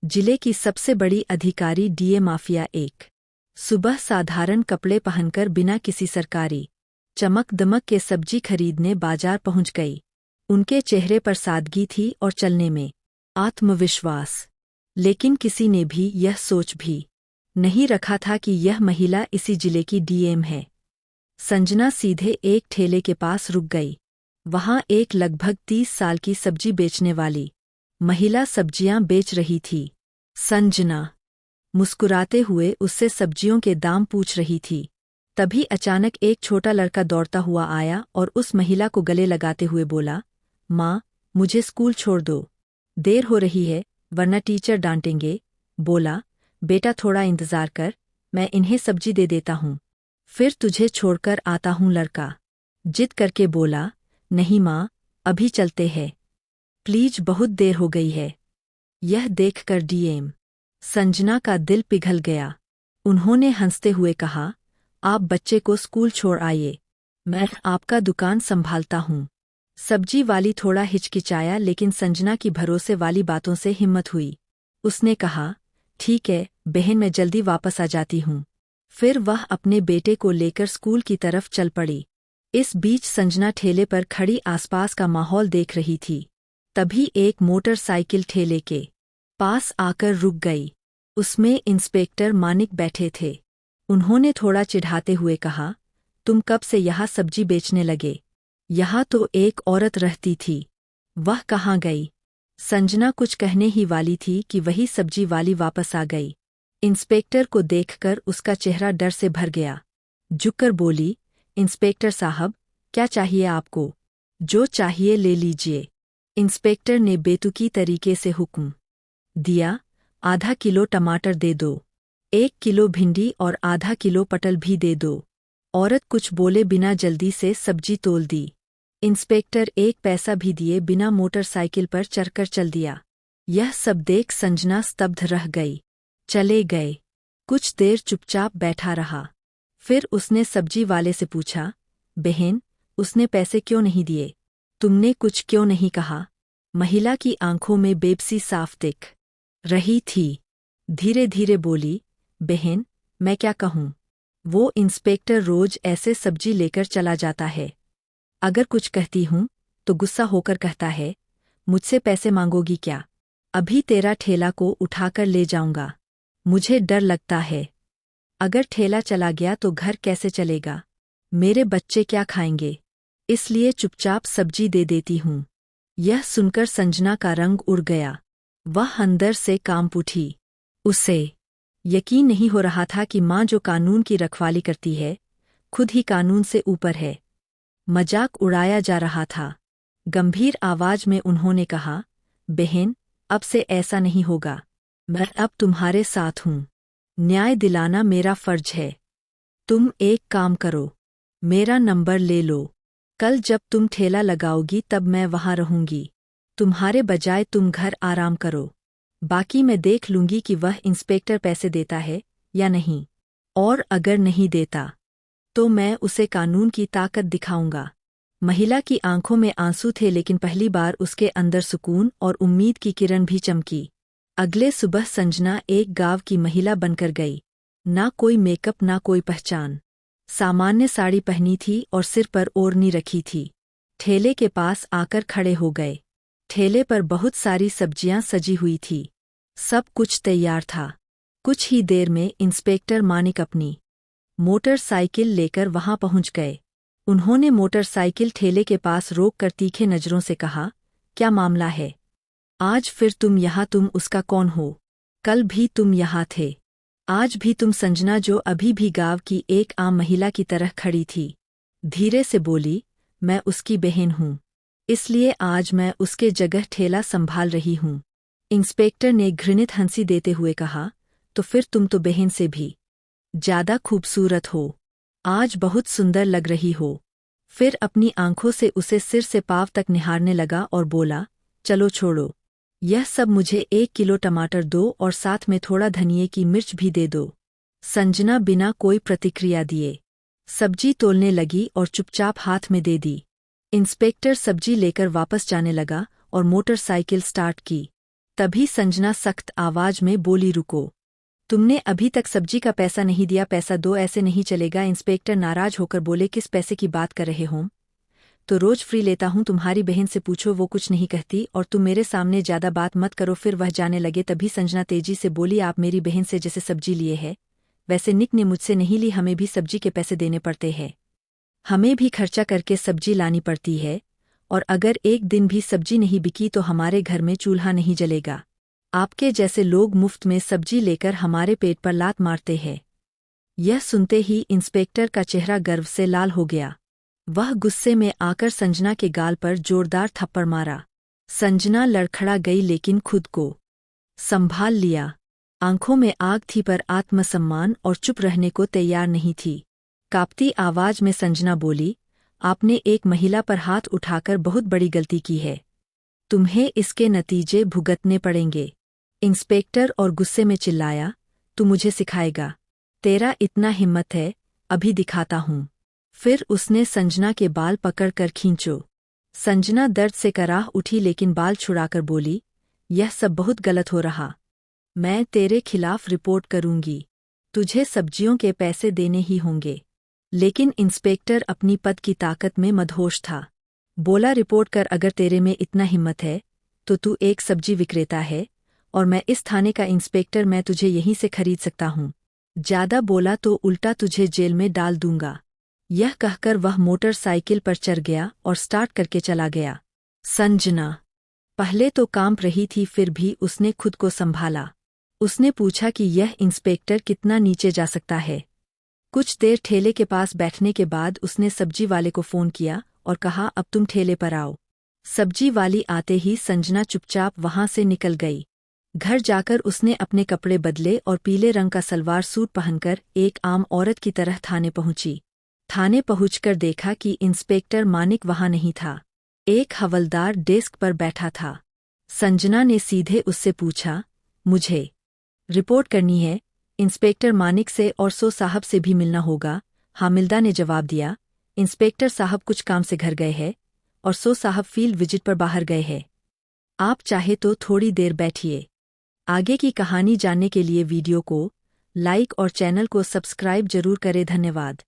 जिले की सबसे बड़ी अधिकारी डीए माफिया एक सुबह साधारण कपड़े पहनकर बिना किसी सरकारी चमक दमक के सब्जी खरीदने बाजार पहुंच गई। उनके चेहरे पर सादगी थी और चलने में आत्मविश्वास। लेकिन किसी ने भी यह सोच भी नहीं रखा था कि यह महिला इसी जिले की डीएम है। संजना सीधे एक ठेले के पास रुक गई। वहां एक लगभग 30 साल की सब्जी बेचने वाली महिला सब्जियां बेच रही थी। संजना मुस्कुराते हुए उससे सब्जियों के दाम पूछ रही थी। तभी अचानक एक छोटा लड़का दौड़ता हुआ आया और उस महिला को गले लगाते हुए बोला, माँ, मुझे स्कूल छोड़ दो, देर हो रही है वरना टीचर डांटेंगे। बोला, बेटा थोड़ा इंतजार कर, मैं इन्हें सब्जी दे देता हूँ, फिर तुझे छोड़कर आता हूँ। लड़का जिद करके बोला, नहीं माँ, अभी चलते हैं, प्लीज बहुत देर हो गई है। यह देखकर डीएम संजना का दिल पिघल गया। उन्होंने हंसते हुए कहा, आप बच्चे को स्कूल छोड़ आइए, मैं आपका दुकान संभालता हूँ। सब्जी वाली थोड़ा हिचकिचाया लेकिन संजना की भरोसे वाली बातों से हिम्मत हुई। उसने कहा, ठीक है बहन, मैं जल्दी वापस आ जाती हूँ। फिर वह अपने बेटे को लेकर स्कूल की तरफ चल पड़ी। इस बीच संजना ठेले पर खड़ी आसपास का माहौल देख रही थी। तभी एक मोटरसाइकिल ठेले के पास आकर रुक गई। उसमें इंस्पेक्टर मानिक बैठे थे। उन्होंने थोड़ा चिढ़ाते हुए कहा, तुम कब से यहाँ सब्जी बेचने लगे? यहाँ तो एक औरत रहती थी, वह कहाँ गई? संजना कुछ कहने ही वाली थी कि वही सब्जी वाली वापस आ गई। इंस्पेक्टर को देखकर उसका चेहरा डर से भर गया। झुककर बोली, इंस्पेक्टर साहब, क्या चाहिए आपको? जो चाहिए ले लीजिए। इंस्पेक्टर ने बेतुकी तरीके से हुक्म दिया, आधा किलो टमाटर दे दो, 1 किलो भिंडी और आधा किलो पटल भी दे दो। औरत कुछ बोले बिना जल्दी से सब्जी तोल दी। इंस्पेक्टर एक पैसा भी दिए बिना मोटरसाइकिल पर चढ़कर चल दिया। यह सब देख संजना स्तब्ध रह गई। चले गए। कुछ देर चुपचाप बैठा रहा। फिर उसने सब्जी वाले से पूछा, बहन, उसने पैसे क्यों नहीं दिए? तुमने कुछ क्यों नहीं कहा? महिला की आंखों में बेबसी साफ दिख रही थी। धीरे धीरे बोली, बहन, मैं क्या कहूँ? वो इंस्पेक्टर रोज ऐसे सब्जी लेकर चला जाता है। अगर कुछ कहती हूँ तो गुस्सा होकर कहता है, मुझसे पैसे मांगोगी क्या? अभी तेरा ठेला को उठाकर ले जाऊंगा। मुझे डर लगता है, अगर ठेला चला गया तो घर कैसे चलेगा? मेरे बच्चे क्या खाएंगे? इसलिए चुपचाप सब्जी दे देती हूँ। यह सुनकर संजना का रंग उड़ गया। वह अंदर से कांप उठी। उसे यकीन नहीं हो रहा था कि माँ जो कानून की रखवाली करती है, खुद ही कानून से ऊपर है। मजाक उड़ाया जा रहा था। गंभीर आवाज में उन्होंने कहा, बहन, अब से ऐसा नहीं होगा। मैं अब तुम्हारे साथ हूँ। न्याय दिलाना मेरा फर्ज है। तुम एक काम करो, मेरा नंबर ले लो। कल जब तुम ठेला लगाओगी तब मैं वहां रहूंगी। तुम्हारे बजाय तुम घर आराम करो। बाकी मैं देख लूंगी कि वह इंस्पेक्टर पैसे देता है या नहीं। और अगर नहीं देता तो मैं उसे कानून की ताकत दिखाऊंगा। महिला की आंखों में आंसू थे लेकिन पहली बार उसके अंदर सुकून और उम्मीद की किरण भी चमकी। अगले सुबह संजना एक गांव की महिला बनकर गई। ना कोई मेकअप ना कोई पहचान। सामान्य साड़ी पहनी थी और सिर पर ओढ़नी रखी थी। ठेले के पास आकर खड़े हो गए। ठेले पर बहुत सारी सब्जियां सजी हुई थी। सब कुछ तैयार था। कुछ ही देर में इंस्पेक्टर मानिक अपनी मोटरसाइकिल लेकर वहां पहुंच गए। उन्होंने मोटरसाइकिल ठेले के पास रोककर तीखे नजरों से कहा, क्या मामला है? आज फिर तुम यहाँ? तुम उसका कौन हो? कल भी तुम यहाँ थे। आज भी तुम? संजना जो अभी भी गांव की एक आम महिला की तरह खड़ी थी, धीरे से बोली, मैं उसकी बहन हूँ, इसलिए आज मैं उसके जगह ठेला संभाल रही हूँ। इंस्पेक्टर ने घृणित हंसी देते हुए कहा, तो फिर तुम तो बहन से भी ज्यादा खूबसूरत हो। आज बहुत सुंदर लग रही हो। फिर अपनी आंखों से उसे सिर से पांव तक निहारने लगा और बोला, चलो छोड़ो यह सब, मुझे 1 किलो टमाटर दो और साथ में थोड़ा धनिये की मिर्च भी दे दो। संजना बिना कोई प्रतिक्रिया दिए सब्जी तोलने लगी और चुपचाप हाथ में दे दी। इंस्पेक्टर सब्जी लेकर वापस जाने लगा और मोटरसाइकिल स्टार्ट की। तभी संजना सख्त आवाज में बोली, रुको, तुमने अभी तक सब्जी का पैसा नहीं दिया, पैसा दो, ऐसे नहीं चलेगा। इंस्पेक्टर नाराज होकर बोले, किस पैसे की बात कर रहे हो? तो रोज फ्री लेता हूँ, तुम्हारी बहन से पूछो, वो कुछ नहीं कहती, और तुम मेरे सामने ज्यादा बात मत करो। फिर वह जाने लगे। तभी संजना तेजी से बोली, आप मेरी बहन से जैसे सब्जी लिए है वैसे निक ने मुझसे नहीं ली, हमें भी सब्जी के पैसे देने पड़ते हैं, हमें भी खर्चा करके सब्जी लानी पड़ती है, और अगर एक दिन भी सब्जी नहीं बिकी तो हमारे घर में चूल्हा नहीं जलेगा। आपके जैसे लोग मुफ्त में सब्जी लेकर हमारे पेट पर लात मारते हैं। यह सुनते ही इंस्पेक्टर का चेहरा गर्व से लाल हो गया। वह गुस्से में आकर संजना के गाल पर जोरदार थप्पड़ मारा। संजना लड़खड़ा गई लेकिन खुद को संभाल लिया। आंखों में आग थी पर आत्मसम्मान और चुप रहने को तैयार नहीं थी। कांपती आवाज में संजना बोली, आपने एक महिला पर हाथ उठाकर बहुत बड़ी गलती की है, तुम्हें इसके नतीजे भुगतने पड़ेंगे। इंस्पेक्टर और गुस्से में चिल्लाया, तू मुझे सिखाएगा? तेरा इतना हिम्मत है, अभी दिखाता हूँ। फिर उसने संजना के बाल पकड़कर खींचो। संजना दर्द से कराह उठी लेकिन बाल छुड़ाकर बोली, यह सब बहुत गलत हो रहा, मैं तेरे खिलाफ रिपोर्ट करूंगी, तुझे सब्जियों के पैसे देने ही होंगे। लेकिन इंस्पेक्टर अपनी पद की ताकत में मदहोश था। बोला, रिपोर्ट कर, अगर तेरे में इतना हिम्मत है तो तू एक सब्जी विक्रेता है और मैं इस थाने का इंस्पेक्टर, मैं तुझे यहीं से खरीद सकता हूँ। ज्यादा बोला तो उल्टा तुझे जेल में डाल दूंगा। यह कहकर वह मोटरसाइकिल पर चढ़ गया और स्टार्ट करके चला गया। संजना पहले तो कांप रही थी, फिर भी उसने खुद को संभाला। उसने पूछा कि यह इंस्पेक्टर कितना नीचे जा सकता है। कुछ देर ठेले के पास बैठने के बाद उसने सब्जी वाले को फोन किया और कहा, अब तुम ठेले पर आओ। सब्जी वाली आते ही संजना चुपचाप वहां से निकल गई। घर जाकर उसने अपने कपड़े बदले और पीले रंग का सलवार सूट पहनकर एक आम औरत की तरह थाने पहुंची। थाने पहुंचकर देखा कि इंस्पेक्टर मानिक वहां नहीं था, एक हवलदार डेस्क पर बैठा था। संजना ने सीधे उससे पूछा, मुझे रिपोर्ट करनी है इंस्पेक्टर मानिक से, और सो साहब से भी मिलना होगा? हामिल्दा ने जवाब दिया, इंस्पेक्टर साहब कुछ काम से घर गए हैं और सो साहब फील्ड विजिट पर बाहर गए हैं। आप चाहे तो थोड़ी देर बैठिए। आगे की कहानी जानने के लिए वीडियो को लाइक और चैनल को सब्सक्राइब जरूर करें। धन्यवाद।